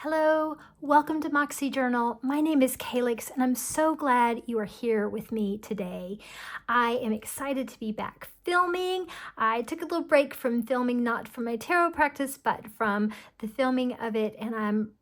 Hello, welcome to Moxie Journal. My name is Calix and I'm so glad you are here with me today. I am excited to be back filming. I took a little break from filming, not from my tarot practice, but from the filming of it, and I'm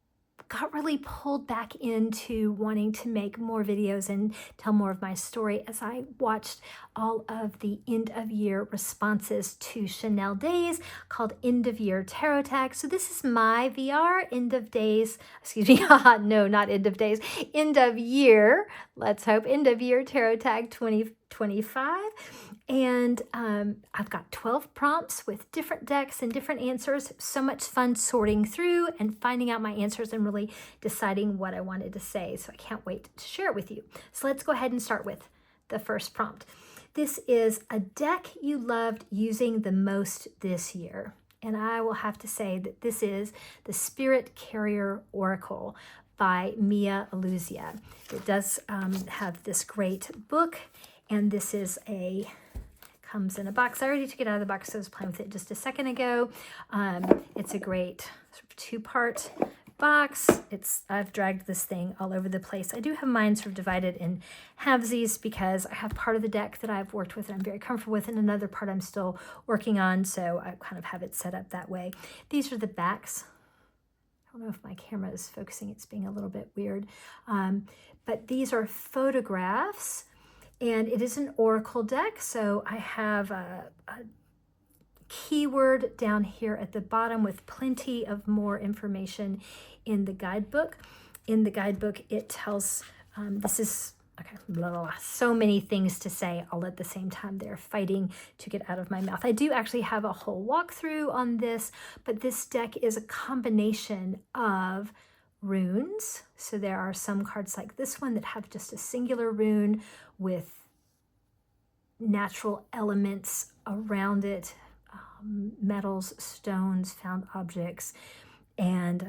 got really pulled back into wanting to make more videos and tell more of my story as I watched all of the end of year responses to Chanel Days called End of Year Tarot Tag. So this is my VR end of days, excuse me, no, not end of days, end of year, let's hope, end of year Tarot Tag 2025. And I've got 12 prompts with different decks and different answers. So much fun sorting through and finding out my answers and really deciding what I wanted to say. So I can't wait to share it with you. So let's go ahead and start with the first prompt. This is a deck you loved using the most this year. And I will have to say that this is the Spirit Carrier Oracle by Illuzia. It does have this great book, and this is comes in a box. I already took it out of the box, so I was playing with it just a second ago. It's a great sort of two-part box. I've dragged this thing all over the place. I do have mine sort of divided in halvesies because I have part of the deck that I've worked with and I'm very comfortable with, and another part I'm still working on, so I kind of have it set up that way. These are the backs. I don't know if my camera is focusing. It's being a little bit weird. But these are photographs. And it is an oracle deck, so I have a keyword down here at the bottom with plenty of more information in the guidebook. In the guidebook, it tells, this is, okay, blah, blah, blah, so many things to say all at the same time. They're fighting to get out of my mouth. I do actually have a whole walkthrough on this, but this deck is a combination of runes. So there are some cards like this one that have just a singular rune with natural elements around it, metals, stones, found objects, and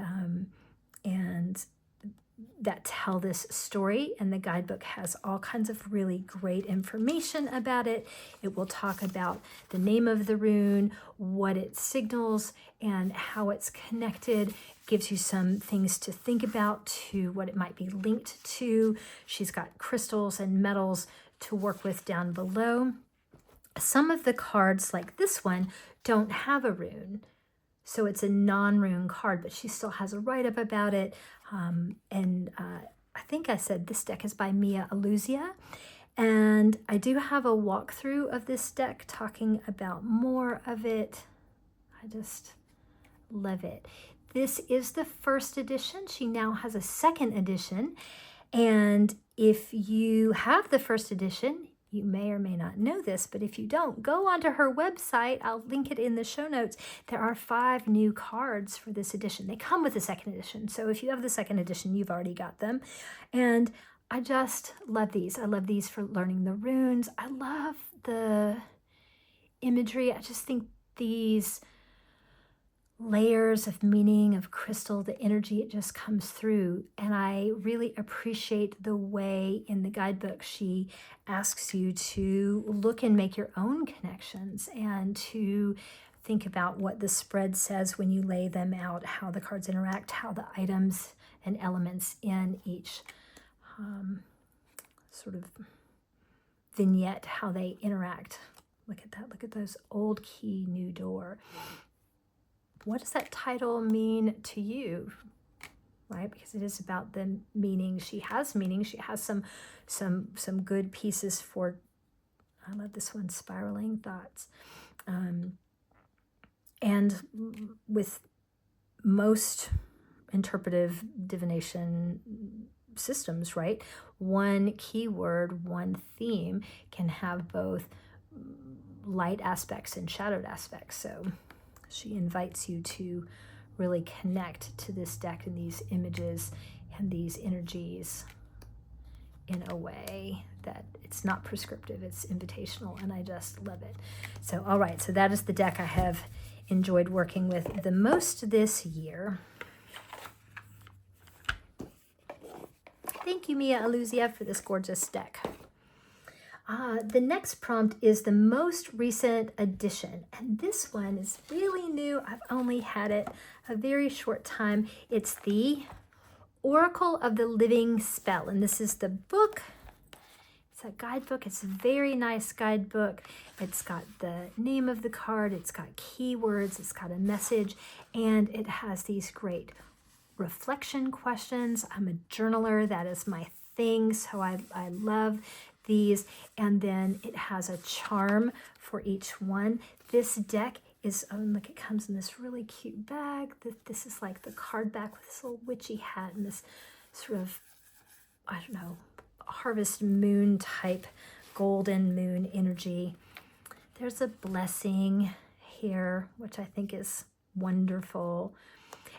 that tell this story. And the guidebook has all kinds of really great information about it. It will talk about the name of the rune, what it signals, and how it's connected. Gives you some things to think about, to what it might be linked to. She's got crystals and metals to work with down below. Some of the cards, like this one, don't have a rune. So it's a non-rune card, but she still has a write-up about it. I think I said this deck is by Illuzia. And I do have a walkthrough of this deck talking about more of it. I just love it. This is the first edition. She now has a second edition. And if you have the first edition, you may or may not know this, but if you don't, go onto her website. I'll link it in the show notes. There are 5 new cards for this edition. They come with the second edition. So if you have the second edition, you've already got them. And I just love these. I love these for learning the runes. I love the imagery. I just think these layers of meaning of crystal, the energy, it just comes through. And I really appreciate the way in the guidebook she asks you to look and make your own connections and to think about what the spread says when you lay them out, how the cards interact, how the items and elements in each sort of vignette, how they interact. Look at that. Look at those old key, new door. What does that title mean to you, right? Because it is about the meaning. She has meaning. She has some good pieces for, I love this one, spiraling thoughts. And with most interpretive divination systems, right? One keyword, one theme can have both light aspects and shadowed aspects. So she invites you to really connect to this deck and these images and these energies in a way that it's not prescriptive, it's invitational, and I just love it. So, all right, so that is the deck I have enjoyed working with the most this year. Thank you, Illuzia, for this gorgeous deck. The next prompt is the most recent addition, and this one is really new. I've only had it a very short time. It's the Oracle of the Living Spell, and this is the book. It's a guidebook. It's a very nice guidebook. It's got the name of the card, it's got keywords, it's got a message, and it has these great reflection questions. I'm a journaler, that is my thing, so I love these. And then it has a charm for each one. This deck is, oh, look, it comes in this really cute bag. This is like the card back with this little witchy hat and this sort of, I don't know, harvest moon type golden moon energy. There's a blessing here, which I think is wonderful.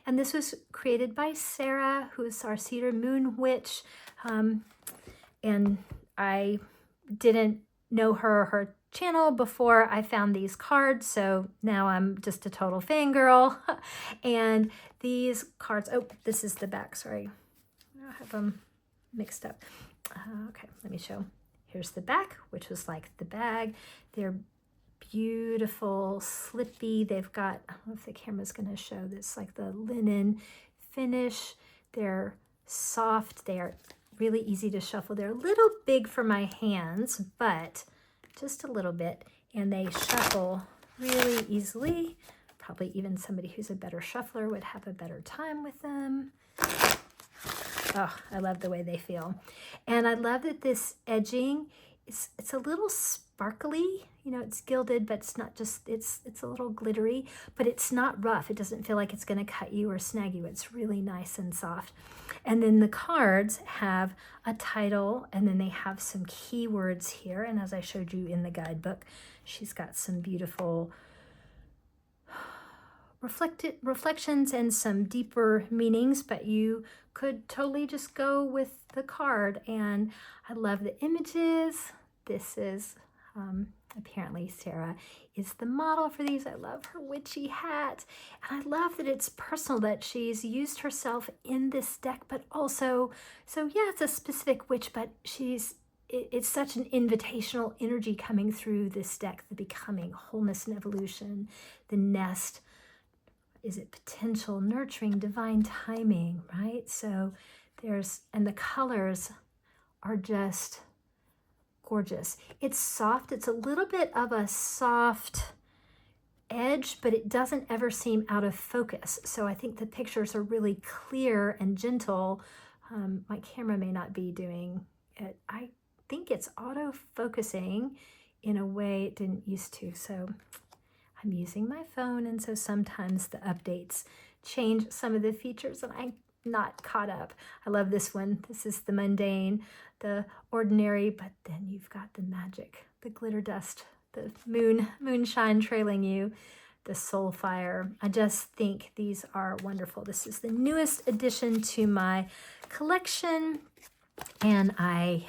And this was created by Sarah, who is our Cedar Moon Witch. And I didn't know her channel before I found these cards, so now I'm just a total fangirl. And these cards, oh, this is the back, sorry. I have them mixed up. Okay, let me show. Here's the back, which was like the bag. They're beautiful, slippy. They've got, I don't know if the camera's going to show this, like the linen finish. They're soft. They are really easy to shuffle. They're a little big for my hands, but just a little bit. And they shuffle really easily. Probably even somebody who's a better shuffler would have a better time with them. Oh, I love the way they feel. And I love that this edging, it's a little sparkly. You know, it's gilded, but it's not just, it's a little glittery, but it's not rough. It doesn't feel like it's going to cut you or snag you. It's really nice and soft. And then the cards have a title, and then they have some keywords here. And as I showed you in the guidebook, she's got some beautiful reflections and some deeper meanings, but you could totally just go with the card. And I love the images. This is apparently Sarah is the model for these. I love her witchy hat, and I love that it's personal, that she's used herself in this deck, but also, so yeah, it's a specific witch, but it's such an invitational energy coming through this deck, the becoming, wholeness and evolution, the nest. Is it potential, nurturing, divine timing, right? So there's, and the colors are just gorgeous. It's soft. It's a little bit of a soft edge, but it doesn't ever seem out of focus. So I think the pictures are really clear and gentle. My camera may not be doing it. I think it's auto-focusing in a way it didn't used to. So I'm using my phone, and so sometimes the updates change some of the features and I'm not caught up. I love this one. This is the mundane, the ordinary, but then you've got the magic, the glitter dust, the moonshine trailing you, the soul fire. I just think these are wonderful. This is the newest addition to my collection, and I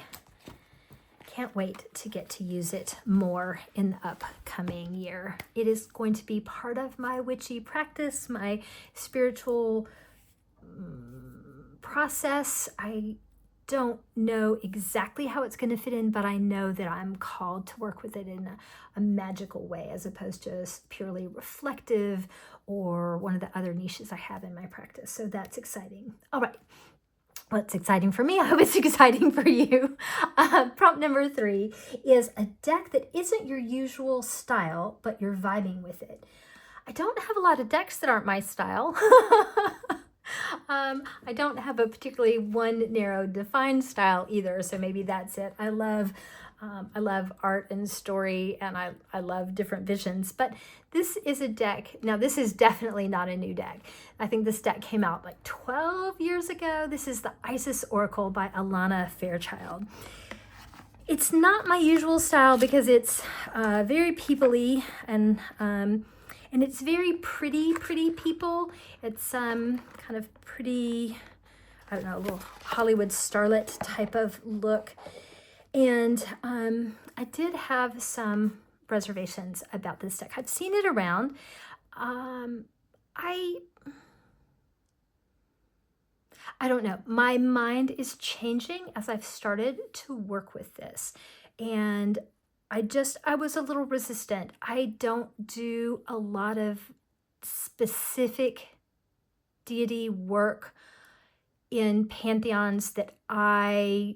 can't wait to get to use it more in the upcoming year. It is going to be part of my witchy practice, my spiritual process. I don't know exactly how it's going to fit in, but I know that I'm called to work with it in a magical way, as opposed to just purely reflective or one of the other niches I have in my practice. So that's exciting. All right. Well, it's exciting for me. I hope it's exciting for you. Prompt number 3 is a deck that isn't your usual style, but you're vibing with it. I don't have a lot of decks that aren't my style. I don't have a particularly one narrow defined style either, so maybe that's it. I love art and story, and I love different visions, but this is a deck. Now, this is definitely not a new deck. I think this deck came out like 12 years ago. This is the Isis Oracle by Alana Fairchild. It's not my usual style because it's very people-y, and it's very pretty people. It's kind of pretty, I don't know, a little Hollywood starlet type of look. And I did have some reservations about this deck. I've seen it around. I don't know. My mind is changing as I've started to work with this. And I was a little resistant. I don't do a lot of specific deity work in pantheons that I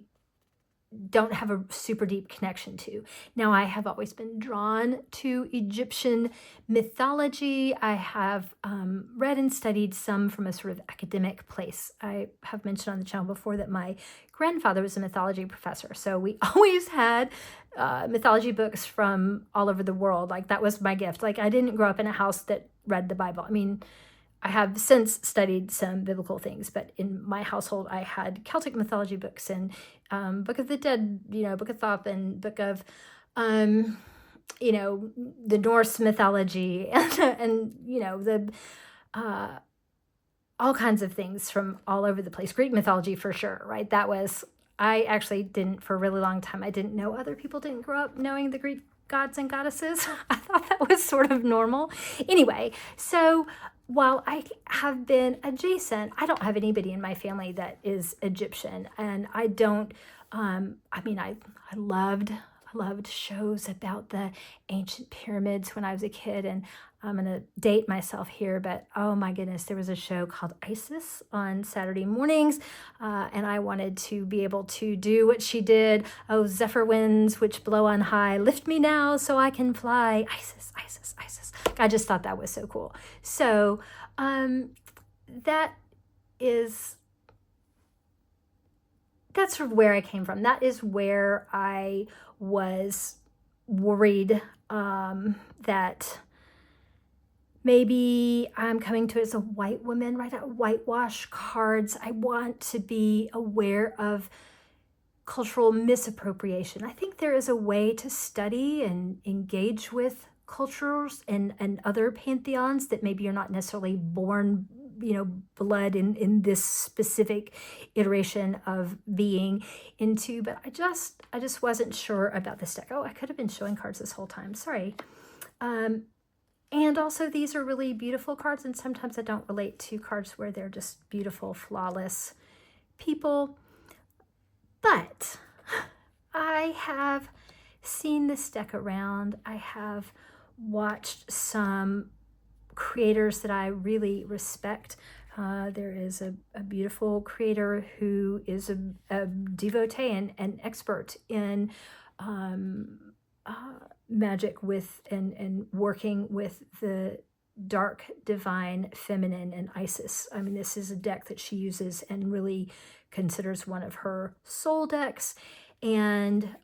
don't have a super deep connection to. Now, I have always been drawn to Egyptian mythology. I have read and studied some from a sort of academic place. I have mentioned on the channel before that my grandfather was a mythology professor. So we always had mythology books from all over the world. Like, that was my gift. Like, I didn't grow up in a house that read the Bible. I mean, I have since studied some biblical things, but in my household, I had Celtic mythology books and Book of the Dead, Book of Thoth, and Book of, the Norse mythology, and the all kinds of things from all over the place. Greek mythology for sure, right? I actually didn't, for a really long time, I didn't know other people didn't grow up knowing the Greek gods and goddesses. I thought that was sort of normal. Anyway, so while I have been adjacent, I don't have anybody in my family that is Egyptian. And I don't, I loved shows about the ancient pyramids when I was a kid. And I'm going to date myself here, but oh my goodness, there was a show called Isis on Saturday mornings. And I wanted to be able to do what she did. Oh, zephyr winds, which blow on high, lift me now so I can fly. Isis, Isis, Isis. I just thought that was so cool. So that's sort of where I came from. That is where I was worried that maybe I'm coming to it as a white woman, right? Whitewash cards. I want to be aware of cultural misappropriation. I think there is a way to study and engage with cultures and other pantheons that maybe you're not necessarily born, blood in this specific iteration of being into, but I just wasn't sure about this deck. Oh, I could have been showing cards this whole time. Sorry. And also, these are really beautiful cards, and sometimes I don't relate to cards where they're just beautiful, flawless people. But I have seen this deck around. I have watched some creators that I really respect. There is a beautiful creator who is a devotee and expert in magic with and working with the dark, divine, feminine, and Isis. I mean, this is a deck that she uses and really considers one of her soul decks, and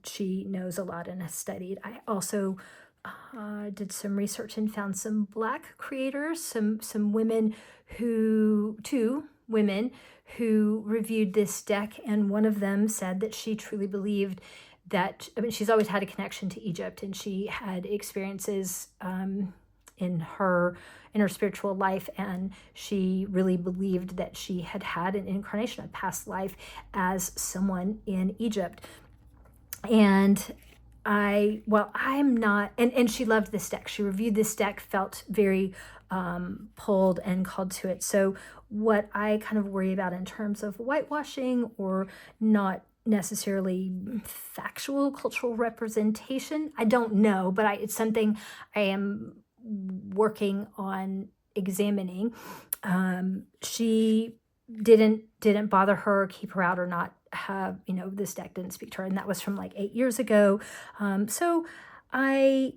she knows a lot and has studied. I also did some research and found some Black creators, some women two women who reviewed this deck, and one of them said that she truly believed that, she's always had a connection to Egypt, and she had experiences in her spiritual life, and she really believed that she had had an incarnation, a past life as someone in Egypt. And I'm not, and she loved this deck. She reviewed this deck, felt very pulled and called to it. So what I kind of worry about in terms of whitewashing or not necessarily factual cultural representation, I don't know, but it's something I am working on examining. She didn't bother her, keep her out, or not have, this deck didn't speak to her, and that was from like 8 years ago. So I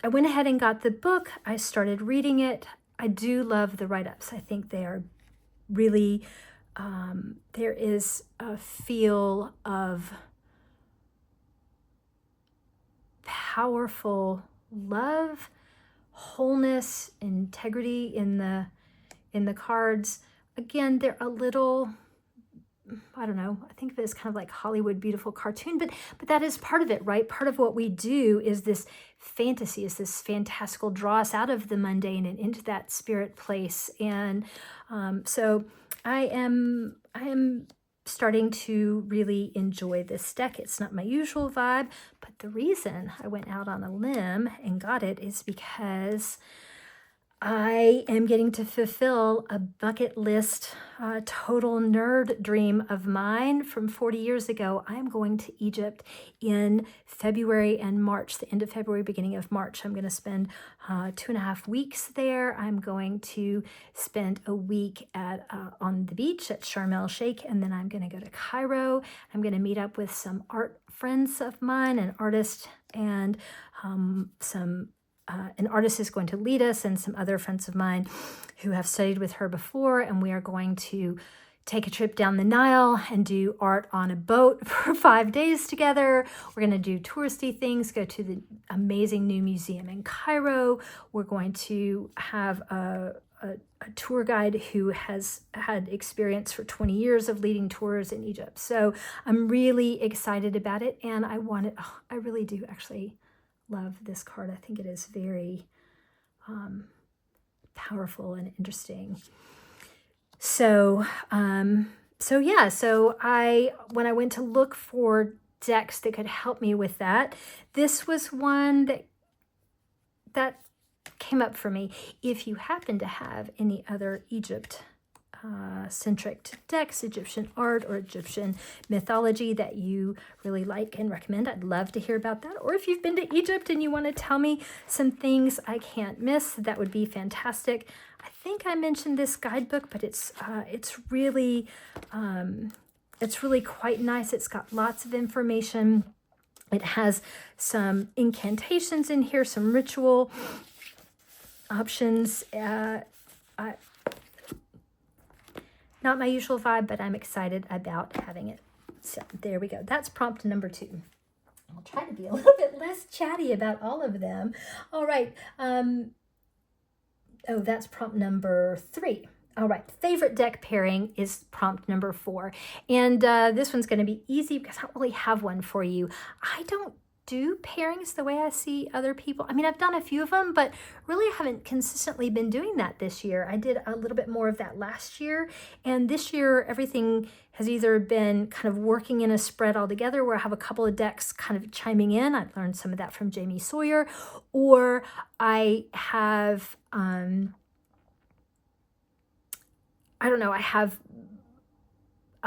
went ahead and got the book. I started reading it. I do love the write-ups. I think they are really, there is a feel of powerful love, wholeness, integrity in the cards. Again, they're a little, I don't know, I think of it as kind of like Hollywood beautiful cartoon, but that is part of it, right? Part of what we do is this fantasy, is this fantastical, draw us out of the mundane and into that spirit place. And so I am starting to really enjoy this deck. It's not my usual vibe, but the reason I went out on a limb and got it is because I am getting to fulfill a bucket list, total nerd dream of mine from 40 years ago. I'm going to Egypt in February and March, the end of February, beginning of March. I'm going to spend 2.5 weeks there. I'm going to spend a week at on the beach at Sharm el Sheikh, and then I'm going to go to Cairo. I'm going to meet up with some art friends of mine, an artist, and an artist is going to lead us, and some other friends of mine who have studied with her before, and we are going to take a trip down the Nile and do art on a boat for 5 days together. We're going to do touristy things, go to the amazing new museum in Cairo. We're going to have a tour guide who has had experience for 20 years of leading tours in Egypt. So I'm really excited about it, and I want it. Oh, I really do actually love this card. I think it is very powerful and interesting. So yeah, when I went to look for decks that could help me with that, this was one that came up for me. If you happen to have any other Egypt centric decks, Egyptian art or Egyptian mythology that you really like and recommend, I'd love to hear about that. Or if you've been to Egypt and you want to tell me some things I can't miss, that would be fantastic. I think I mentioned this guidebook, but it's really quite nice. It's got lots of information. It has some incantations in here, some ritual options. Not my usual vibe, but I'm excited about having it. So there we go. That's prompt number 2. I'll try to be a little bit less chatty about all of them. All right. That's prompt number 3. All right. Favorite deck pairing is prompt number 4. And this one's going to be easy because I don't really have one for you. I don't do pairings the way I see other people. I mean, I've done a few of them, but really haven't consistently been doing that this year. I did a little bit more of that last year, and this year everything has either been kind of working in a spread altogether where I have a couple of decks kind of chiming in. I've learned some of that from Jamie Sawyer, or I have, I'm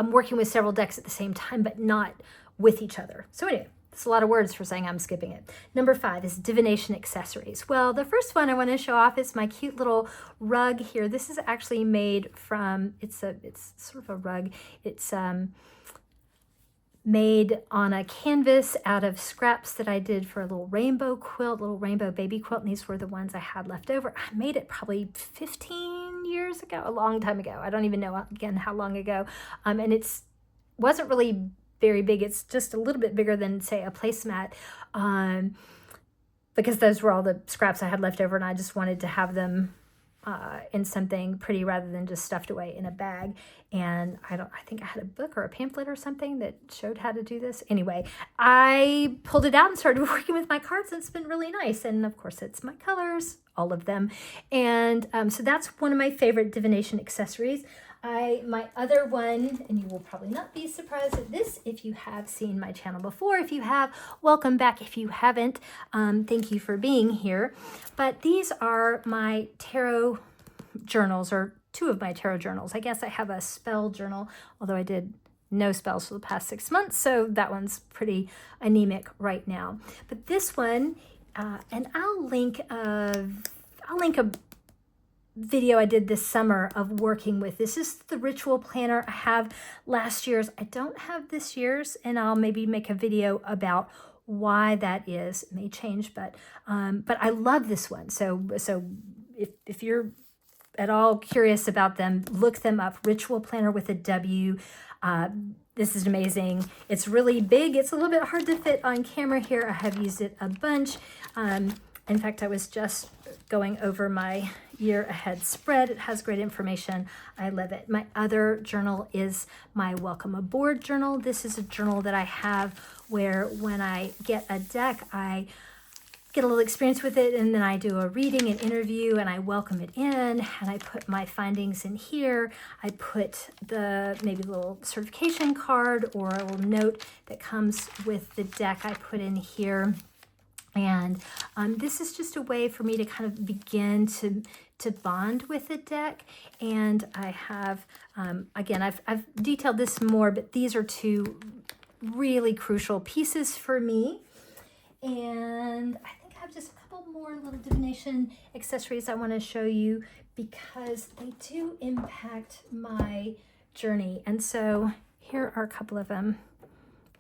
working with several decks at the same time, but not with each other. So anyway, it's a lot of words for saying I'm skipping it. Number 5 is divination accessories. Well, the first one I want to show off is my cute little rug here. This is actually made from, it's sort of a rug. It's made on a canvas out of scraps that I did for a little rainbow quilt, little rainbow baby quilt, and these were the ones I had left over. I made it probably 15 years ago, a long time ago. I don't even know, again, how long ago. And wasn't really very big. It's just a little bit bigger than, say, a placemat, because those were all the scraps I had left over, and I just wanted to have them in something pretty rather than just stuffed away in a bag. And I think I had a book or a pamphlet or something that showed how to do this. Anyway, I pulled it out and started working with my cards, and it's been really nice. And of course, it's my colors, all of them. And so that's one of my favorite divination accessories. My other one, and you will probably not be surprised at this if you have seen my channel before. If you have, welcome back. If you haven't, thank you for being here. But these are my tarot journals, or 2 of my tarot journals. I guess I have a spell journal, although I did no spells for the past 6 months, so that one's pretty anemic right now. But this one, and I'll link a video I did this summer of working with. This is the Ritual planner. I have last year's. I don't have this year's, and I'll maybe make a video about why that is. It may change, but I love this one. So if you're at all curious about them, look them up. Ritual planner with a W. This is amazing. It's really big. It's a little bit hard to fit on camera here. I have used it a bunch. In fact, I was just going over my year ahead spread. It has great information. I love it. My other journal is my Welcome Aboard journal. This is a journal that I have where when I get a deck, I get a little experience with it, and then I do a reading, an interview, and I welcome it in, and I put my findings in here. I put maybe the little certification card or a little note that comes with the deck I put in here. And this is just a way for me to kind of begin to to bond with the deck. And I have, again, I've detailed this more, but these are two really crucial pieces for me. And I think I have just a couple more little divination accessories I want to show you because they do impact my journey. And so here are a couple of them.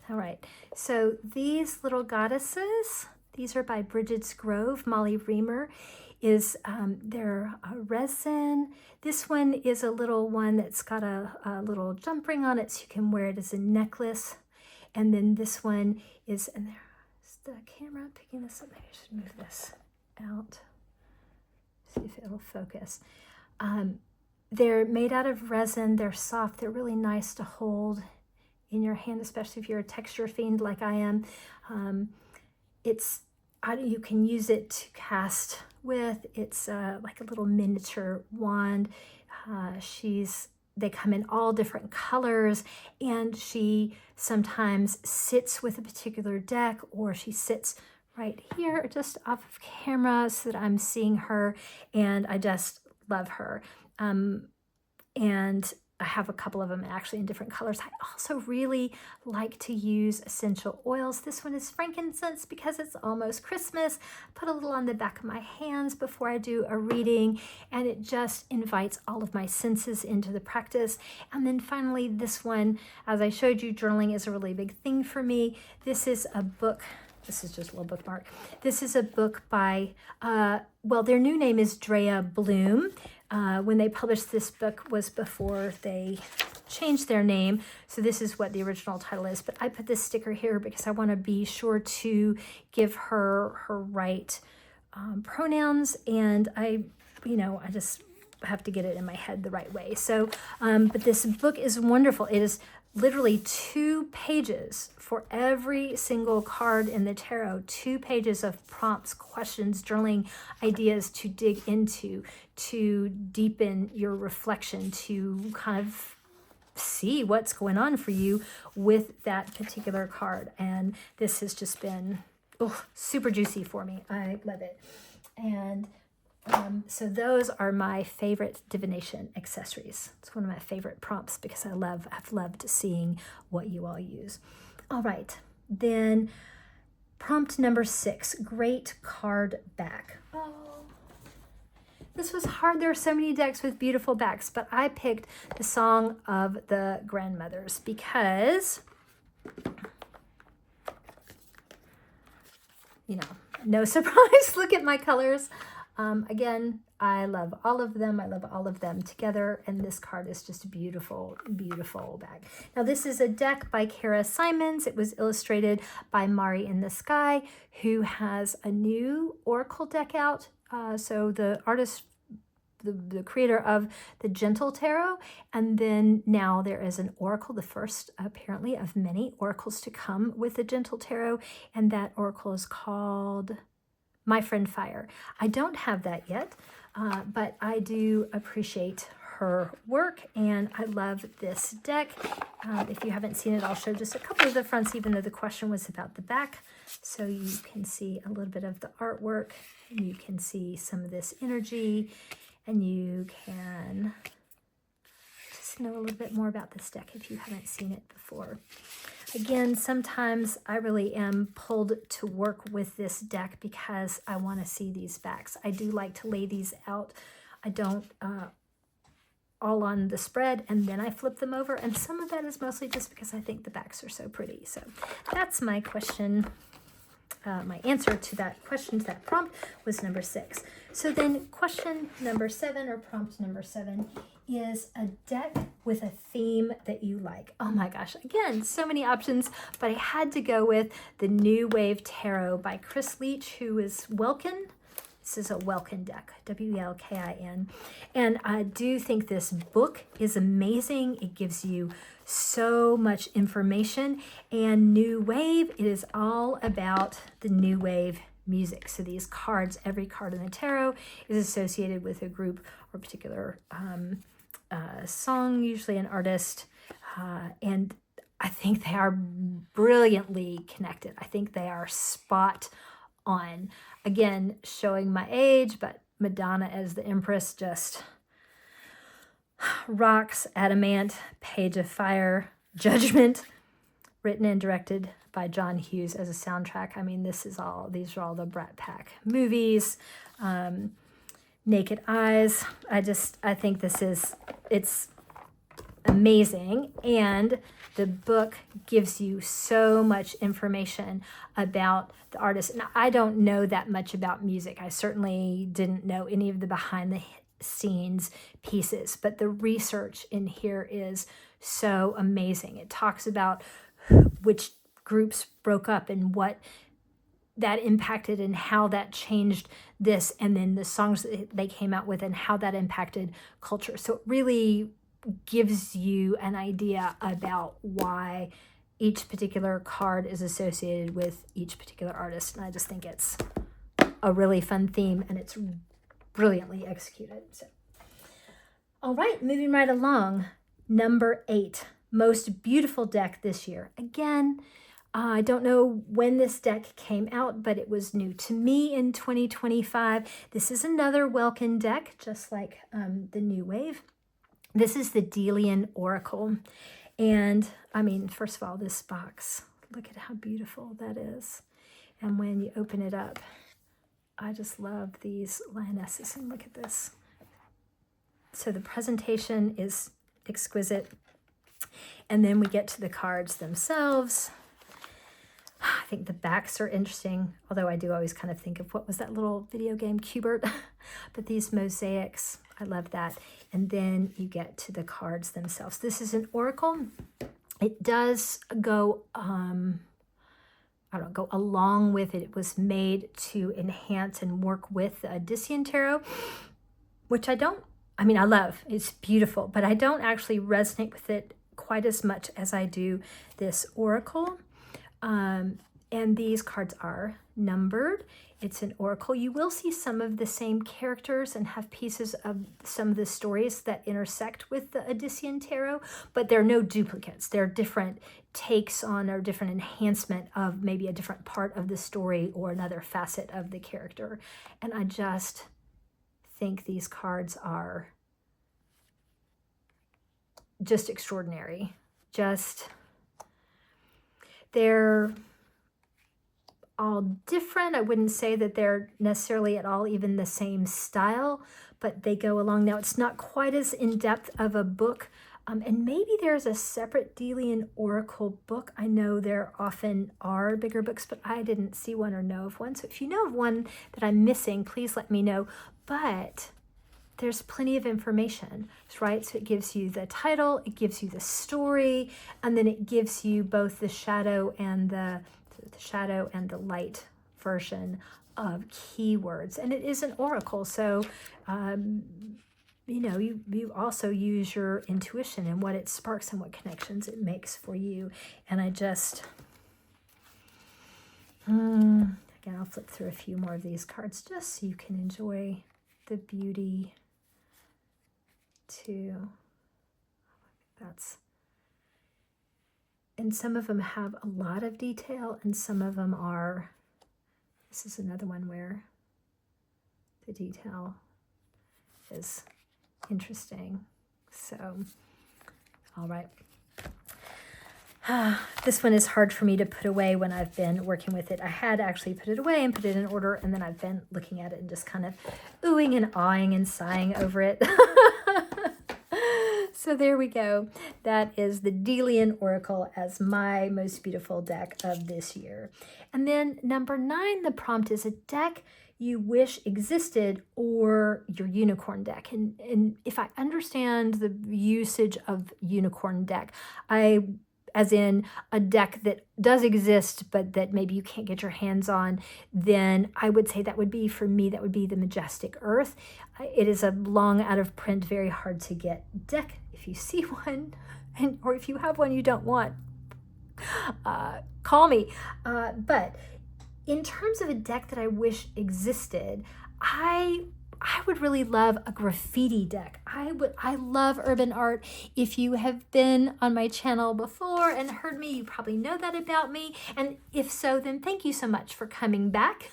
All right, so these little goddesses, these are by Bridget's Grove. Molly Reamer is their resin. This one is a little one that's got a little jump ring on it, so you can wear it as a necklace. And then this one is, and there's the camera picking this up. Maybe I should move this out. See if it'll focus. They're made out of resin. They're soft. They're really nice to hold in your hand, especially if you're a texture fiend like I am. You can use it to cast with. It's like a little miniature wand. They come in all different colors, and she sometimes sits with a particular deck, or she sits right here just off of camera so that I'm seeing her, and I just love her. And I have a couple of them actually in different colors. I also really like to use essential oils. This one is frankincense because it's almost Christmas. Put a little on the back of my hands before I do a reading, and it just invites all of my senses into the practice. And then finally, this one, as I showed you, journaling is a really big thing for me. This is a book. This is just a little bookmark. This is a book by, their new name is Drea Bloom. When they published this book was before they changed their name. So this is what the original title is. But I put this sticker here because I want to be sure to give her right pronouns. And I just have to get it in my head the right way. So, but this book is wonderful. It is literally 2 pages for every single card in the tarot, 2 pages of prompts, questions, journaling ideas to dig into, to deepen your reflection, to kind of see what's going on for you with that particular card. And this has just been super juicy for me. I love it. And so those are my favorite divination accessories. It's one of my favorite prompts because I've loved seeing what you all use. All right, then prompt number 6, great card back. Oh, this was hard. There are so many decks with beautiful backs, but I picked the Song of the Grandmothers because, no surprise. Look at my colors. Again, I love all of them. I love all of them together. And this card is just a beautiful, beautiful bag. Now, this is a deck by Kara Simons. It was illustrated by Mari in the Sky, who has a new Oracle deck out. So the artist, the creator of the Gentle Tarot. And then now there is an Oracle, the first apparently of many oracles to come with the Gentle Tarot. And that Oracle is called My Friend Fire. I don't have that yet, but I do appreciate her work, and I love this deck. If you haven't seen it, I'll show just a couple of the fronts, even though the question was about the back. So you can see a little bit of the artwork, and you can see some of this energy, and you can just know a little bit more about this deck if you haven't seen it before. Again, sometimes I really am pulled to work with this deck because I want to see these backs. I do like to lay these out. I don't all on the spread, and then I flip them over. And some of that is mostly just because I think the backs are so pretty. So that's my question. My answer to that question, to that prompt, was number 6. So then question number 7, or prompt number 7, is a deck with a theme that you like. Oh my gosh, again, so many options, but I had to go with the New Wave Tarot by Chris Leach, who is Welkin. This is a Welkin deck, W-E-L-K-I-N. And I do think this book is amazing. It gives you so much information. And New Wave, it is all about the New Wave music. So these cards, every card in the tarot is associated with a group or particular song, usually an artist. And I think they are brilliantly connected. I think they are spot on. Again, showing my age, but Madonna as the Empress just rocks. Adamant, Page of Fire, Judgment, written and directed by John Hughes as a soundtrack. I mean, these are all the Brat Pack movies. Naked Eyes. I think it's amazing. And the book gives you so much information about the artist. And I don't know that much about music. I certainly didn't know any of the behind the scenes pieces, but the research in here is so amazing. It talks about which groups broke up and what that impacted and how that changed this, and then the songs that they came out with and how that impacted culture. So it really gives you an idea about why each particular card is associated with each particular artist. And I just think it's a really fun theme, and it's brilliantly executed. So, all right, moving right along. Number 8, most beautiful deck this year. Again, I don't know when this deck came out, but it was new to me in 2025. This is another Welkin deck, just like the New Wave. This is the Delian Oracle. And I mean, first of all, this box, look at how beautiful that is. And when you open it up, I just love these lionesses. And look at this. So the presentation is exquisite. And then we get to the cards themselves. I think the backs are interesting, although I do always kind of think of what was that little video game, Cubert. But these mosaics, I love that. And then you get to the cards themselves. This is an oracle. It does go, go along with it. It was made to enhance and work with the Odyssean Tarot, which I love. It's beautiful, but I don't actually resonate with it quite as much as I do this oracle. And these cards are numbered. It's an oracle. You will see some of the same characters and have pieces of some of the stories that intersect with the Odyssean Tarot, but they're no duplicates. They're different takes on or different enhancement of maybe a different part of the story or another facet of the character. And I just think these cards are just extraordinary. They're all different. I wouldn't say that they're necessarily at all even the same style, but they go along. Now, it's not quite as in-depth of a book, and maybe there's a separate Delian Oracle book. I know there often are bigger books, but I didn't see one or know of one. So if you know of one that I'm missing, please let me know. But there's plenty of information, right? So it gives you the title, it gives you the story, and then it gives you both the shadow and the light version of keywords. And it is an oracle, so you also use your intuition and what it sparks and what connections it makes for you. And I just again, I'll flip through a few more of these cards just so you can enjoy the beauty too. And some of them have a lot of detail, and some of them are, this is another one where the detail is interesting. So, all right. This one is hard for me to put away when I've been working with it. I had actually put it away and put it in order, and then I've been looking at it and just kind of oohing and awing and sighing over it. So there we go. That is the Delian Oracle as my most beautiful deck of this year. And then number 9, the prompt is a deck you wish existed or your unicorn deck. And if I understand the usage of unicorn deck, as in a deck that does exist, but that maybe you can't get your hands on, then I would say that would be, for me, that would be the Majestic Earth. It is a long out of print, very hard to get deck. If you see one, or if you have one you don't want, call me. But in terms of a deck that I wish existed, I I would really love a graffiti deck. I love urban art. If you have been on my channel before and heard me, you probably know that about me. And if so, then thank you so much for coming back.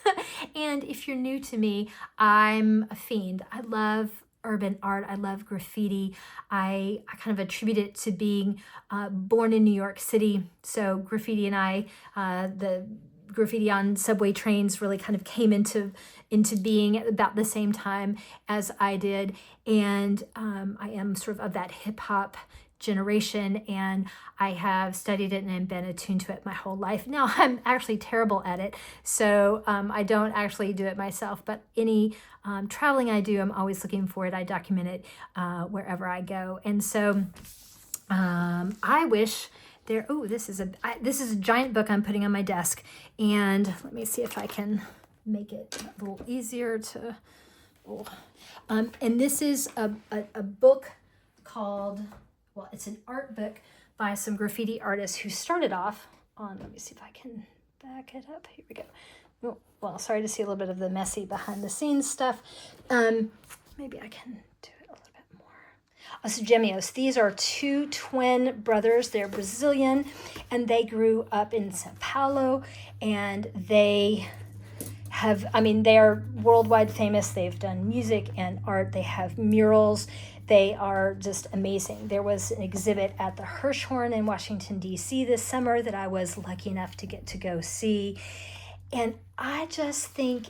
And if you're new to me, I'm a fiend. I love urban art. I love graffiti. I kind of attribute it to being born in New York City. So graffiti and the graffiti on subway trains really kind of came into being at about the same time as I did. And I am sort of that hip hop generation, and I have studied it and been attuned to it my whole life. Now I'm actually terrible at it, so I don't actually do it myself, but any traveling I do, I'm always looking for it. I document it wherever I go. And so I wish there, oh, this is a giant book I'm putting on my desk, and let me see if I can make it a little easier to, and this is a book called, well, it's an art book by some graffiti artists who started off on, let me see if I can back it up. Here we go. Oh, well, sorry to see a little bit of the messy behind the scenes stuff. Maybe I can do it a little bit more. Osgemeos. These are two twin brothers. They're Brazilian, and they grew up in Sao Paulo, and they have, they are worldwide famous. They've done music and art. They have murals. They are just amazing. There was an exhibit at the Hirshhorn in Washington, D.C. this summer that I was lucky enough to get to go see. And I just think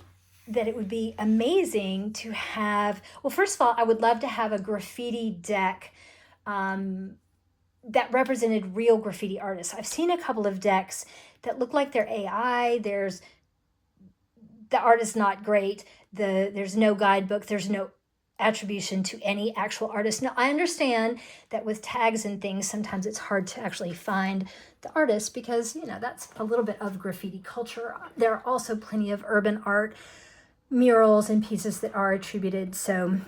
that it would be amazing to have, well, first of all, I would love to have a graffiti deck that represented real graffiti artists. I've seen a couple of decks that look like they're AI. The art is not great. There's no guidebook. There's no attribution to any actual artist. Now, I understand that with tags and things, sometimes it's hard to actually find the artist because, that's a little bit of graffiti culture. There are also plenty of urban art murals and pieces that are attributed. So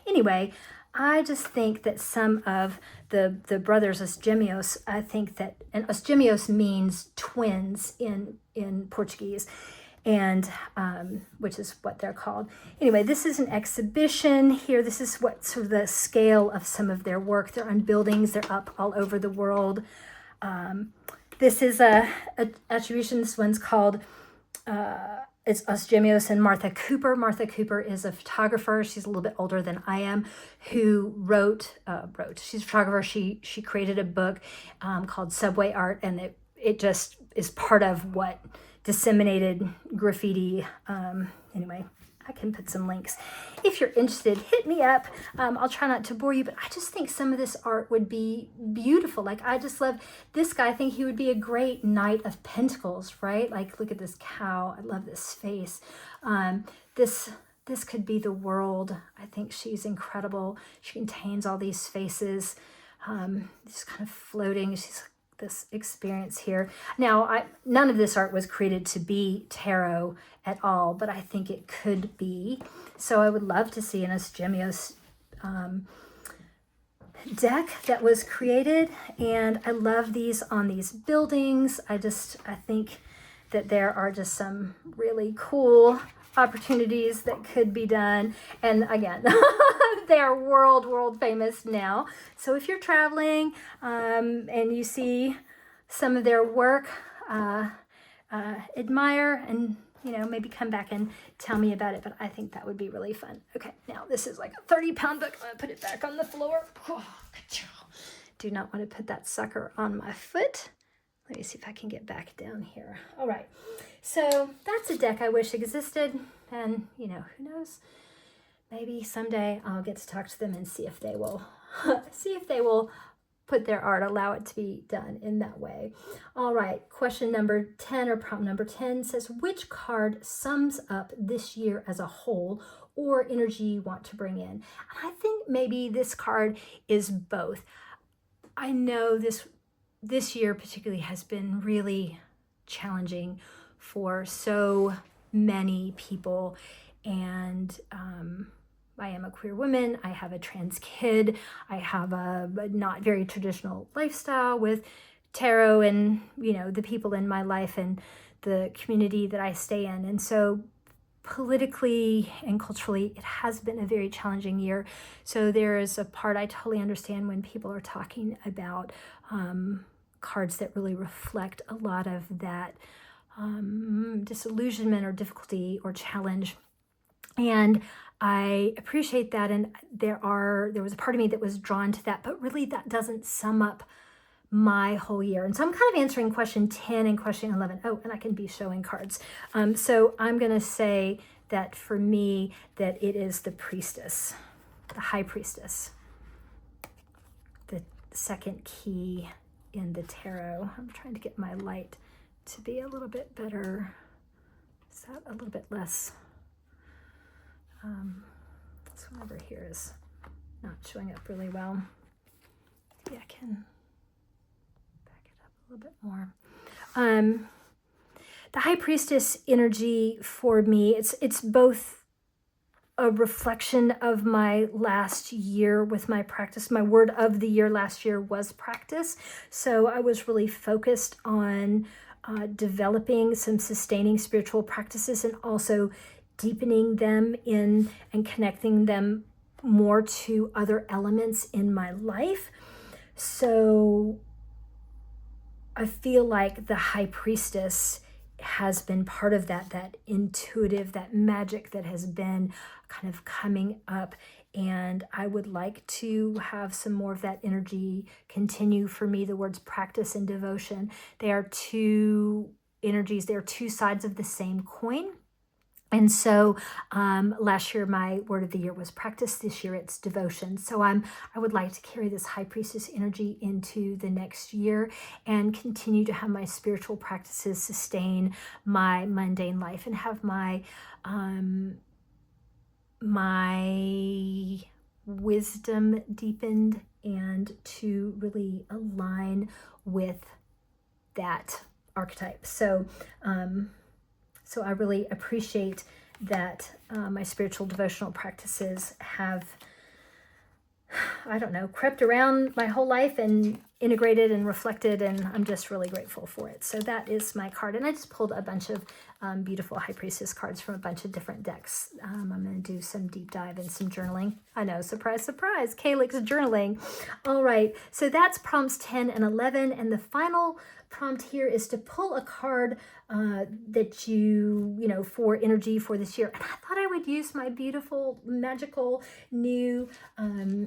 anyway, I just think that some of the brothers Osgemeos, I think that, and Osgemeos means twins in Portuguese, and which is what they're called. Anyway, this is an exhibition here. This is what sort of the scale of some of their work. They're on buildings. They're up all over the world. This is a attribution. This one's called, it's Osgemeos and Martha Cooper. Martha Cooper is a photographer. She's a little bit older than I am, who wrote, she's a photographer. She created a book called Subway Art, and it just is part of what disseminated graffiti. Anyway, I can put some links. If you're interested, hit me up. I'll try not to bore you, but I just think some of this art would be beautiful. Like, I just love this guy. I think he would be a great Knight of Pentacles, right? Like, look at this cow. I love this face. This could be the world. I think she's incredible. She contains all these faces, just kind of floating. She's this experience here. Now, none of this art was created to be tarot at all, but I think it could be. So I would love to see an Osgemeos deck that was created, and I love these on these buildings. I think that there are just some really cool opportunities that could be done. And again, they are world famous now. So if you're traveling and you see some of their work, admire and maybe come back and tell me about it. But I think that would be really fun. Okay, now this is like a 30-pound book. I'm gonna put it back on the floor. Do not want to put that sucker on my foot. Let me see if I can get back down here. All right, so that's a deck I wish existed, and who knows? Maybe someday I'll get to talk to them and see if they will put their art, allow it to be done in that way. All right, question number 10 or prompt number 10 says, which card sums up this year as a whole or energy you want to bring in? I think maybe this card is both. I know this year particularly has been really challenging for so many people, and I am a queer woman, I have a trans kid, I have a not very traditional lifestyle with tarot and the people in my life and the community that I stay in. And so politically and culturally, it has been a very challenging year. So there is a part I totally understand when people are talking about cards that really reflect a lot of that disillusionment or difficulty or challenge. And I appreciate that. And there was a part of me that was drawn to that, but really that doesn't sum up my whole year. And so I'm kind of answering question 10 and question 11. Oh, and I can be showing cards. So I'm going to say that for me, that it is the priestess, the high priestess, the second key in the tarot. I'm trying to get my light to be a little bit better. Is that a little bit less? This one over here is not showing up really well. Maybe I can a little bit more. The high priestess energy for me, it's both a reflection of my last year with my practice. My word of the year last year was practice. So I was really focused on developing some sustaining spiritual practices and also deepening them in and connecting them more to other elements in my life. So I feel like the high priestess has been part of that intuitive, that magic that has been kind of coming up. And I would like to have some more of that energy continue for me. The words practice and devotion, they are two energies. They are two sides of the same coin. And so last year, my word of the year was practice. This year, it's devotion. So I would like to carry this high priestess energy into the next year and continue to have my spiritual practices sustain my mundane life and have my my wisdom deepened and to really align with that archetype. So so I really appreciate that my spiritual devotional practices have, I don't know, crept around my whole life and integrated and reflected, and I'm just really grateful for it. So that is my card. And I just pulled a bunch of beautiful High Priestess cards from a bunch of different decks. I'm going to do some deep dive and some journaling. I know, surprise, surprise, Calyx journaling. All right, so that's prompts 10 and 11. And the final prompt here is to pull a card that you know, for energy for this year. And I thought I would use my beautiful, magical new, I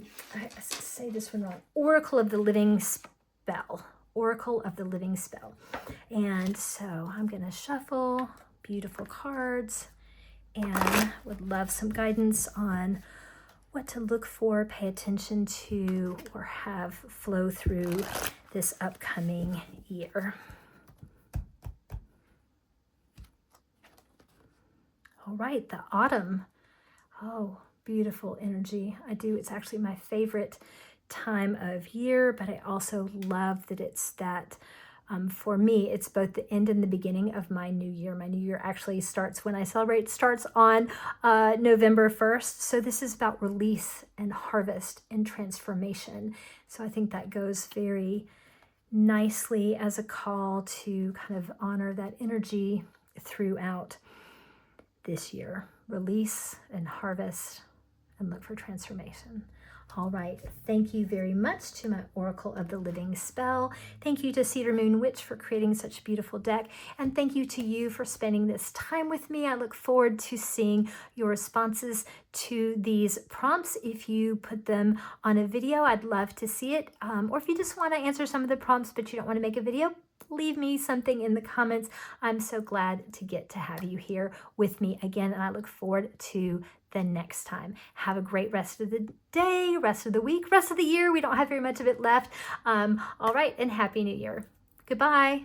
say this one wrong, Oracle of the Living Spell. Oracle of the Living Spell. And so I'm going to shuffle beautiful cards and would love some guidance on what to look for, pay attention to, or have flow through this upcoming year. All right, the autumn. Oh, beautiful energy. I do. It's actually my favorite time of year, but I also love that it's that, for me, it's both the end and the beginning of my new year. My new year actually starts when I celebrate, starts on November 1st. So this is about release and harvest and transformation. So I think that goes very nicely as a call to kind of honor that energy throughout this year. Release and harvest and look for transformation. All right, thank you very much to my Oracle of the Living Spell. Thank you to Cedar Moon Witch for creating such a beautiful deck. And thank you to you for spending this time with me. I look forward to seeing your responses to these prompts. If you put them on a video, I'd love to see it. Or if you just want to answer some of the prompts, but you don't want to make a video, leave me something in the comments. I'm so glad to get to have you here with me again, and I look forward to the next time. Have a great rest of the day, rest of the week, rest of the year. We don't have very much of it left. All right, and Happy New Year. Goodbye.